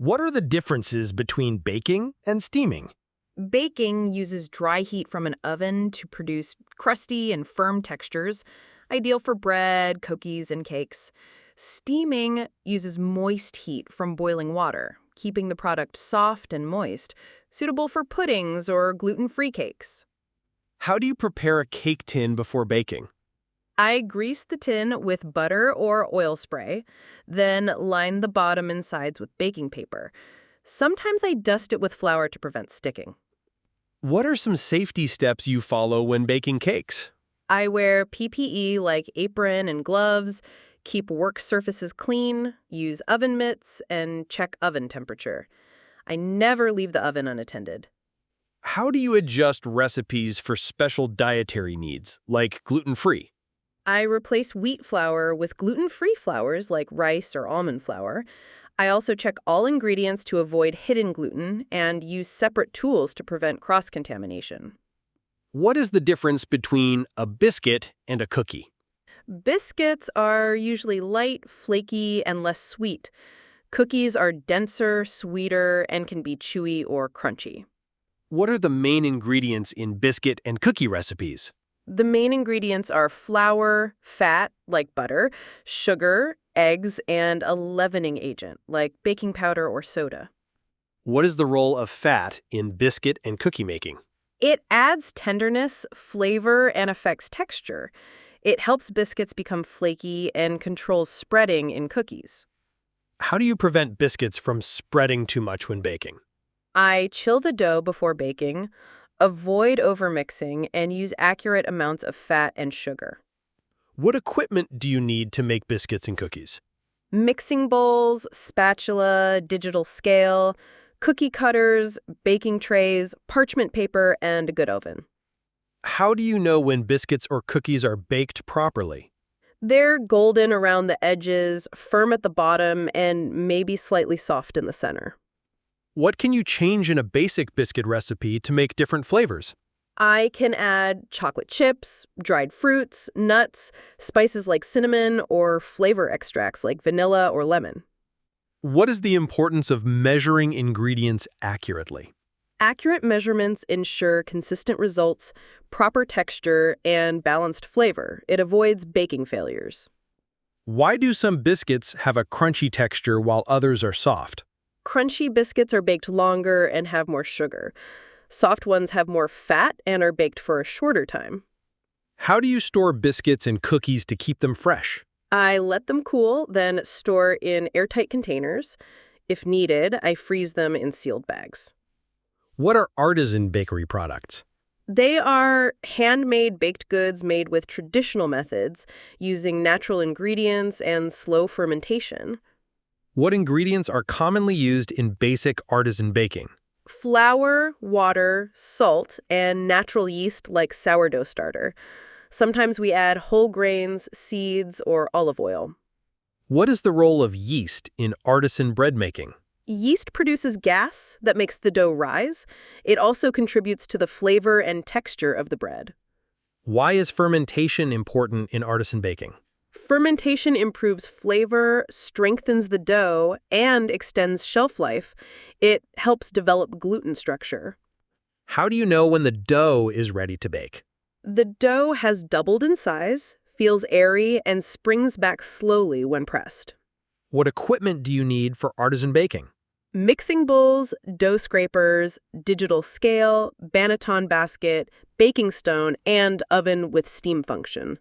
What are the differences between baking and steaming? Baking uses dry heat from an oven to produce crusty and firm textures, ideal for bread, cookies, and cakes. Steaming uses moist heat from boiling water, keeping the product soft and moist, suitable for puddings or gluten-free cakes. How do you prepare a cake tin before baking? I grease the tin with butter or oil spray, then line the bottom and sides with baking paper. Sometimes I dust it with flour to prevent sticking. What are some safety steps you follow when baking cakes? I wear PPE like apron and gloves, keep work surfaces clean, use oven mitts, and check oven temperature. I never leave the oven unattended. How do you adjust recipes for special dietary needs, like gluten-free? I replace wheat flour with gluten-free flours like rice or almond flour. I also check all ingredients to avoid hidden gluten and use separate tools to prevent cross-contamination. What is the difference between a biscuit and a cookie? Biscuits are usually light, flaky, and less sweet. Cookies are denser, sweeter, and can be chewy or crunchy. What are the main ingredients in biscuit and cookie recipes? The main ingredients are flour, fat, like butter, sugar, eggs, and a leavening agent, like baking powder or soda. What is the role of fat in biscuit and cookie making? It adds tenderness, flavor, and affects texture. It helps biscuits become flaky and controls spreading in cookies. How do you prevent biscuits from spreading too much when baking? I chill the dough before baking, avoid overmixing, and use accurate amounts of fat and sugar. What equipment do you need to make biscuits and cookies? Mixing bowls, spatula, digital scale, cookie cutters, baking trays, parchment paper, and a good oven. How do you know when biscuits or cookies are baked properly? They're golden around the edges, firm at the bottom, and maybe slightly soft in the center. What can you change in a basic biscuit recipe to make different flavors? I can add chocolate chips, dried fruits, nuts, spices like cinnamon, or flavor extracts like vanilla or lemon. What is the importance of measuring ingredients accurately? Accurate measurements ensure consistent results, proper texture, and balanced flavor. It avoids baking failures. Why do some biscuits have a crunchy texture while others are soft? Crunchy biscuits are baked longer and have more sugar. Soft ones have more fat and are baked for a shorter time. How do you store biscuits and cookies to keep them fresh? I let them cool, then store in airtight containers. If needed, I freeze them in sealed bags. What are artisan bakery products? They are handmade baked goods made with traditional methods, using natural ingredients and slow fermentation. What ingredients are commonly used in basic artisan baking? Flour, water, salt, and natural yeast like sourdough starter. Sometimes we add whole grains, seeds, or olive oil. What is the role of yeast in artisan bread making? Yeast produces gas that makes the dough rise. It also contributes to the flavor and texture of the bread. Why is fermentation important in artisan baking? Fermentation improves flavor, strengthens the dough, and extends shelf life. It helps develop gluten structure. How do you know when the dough is ready to bake? The dough has doubled in size, feels airy, and springs back slowly when pressed. What equipment do you need for artisan baking? Mixing bowls, dough scrapers, digital scale, banneton basket, baking stone, and oven with steam function.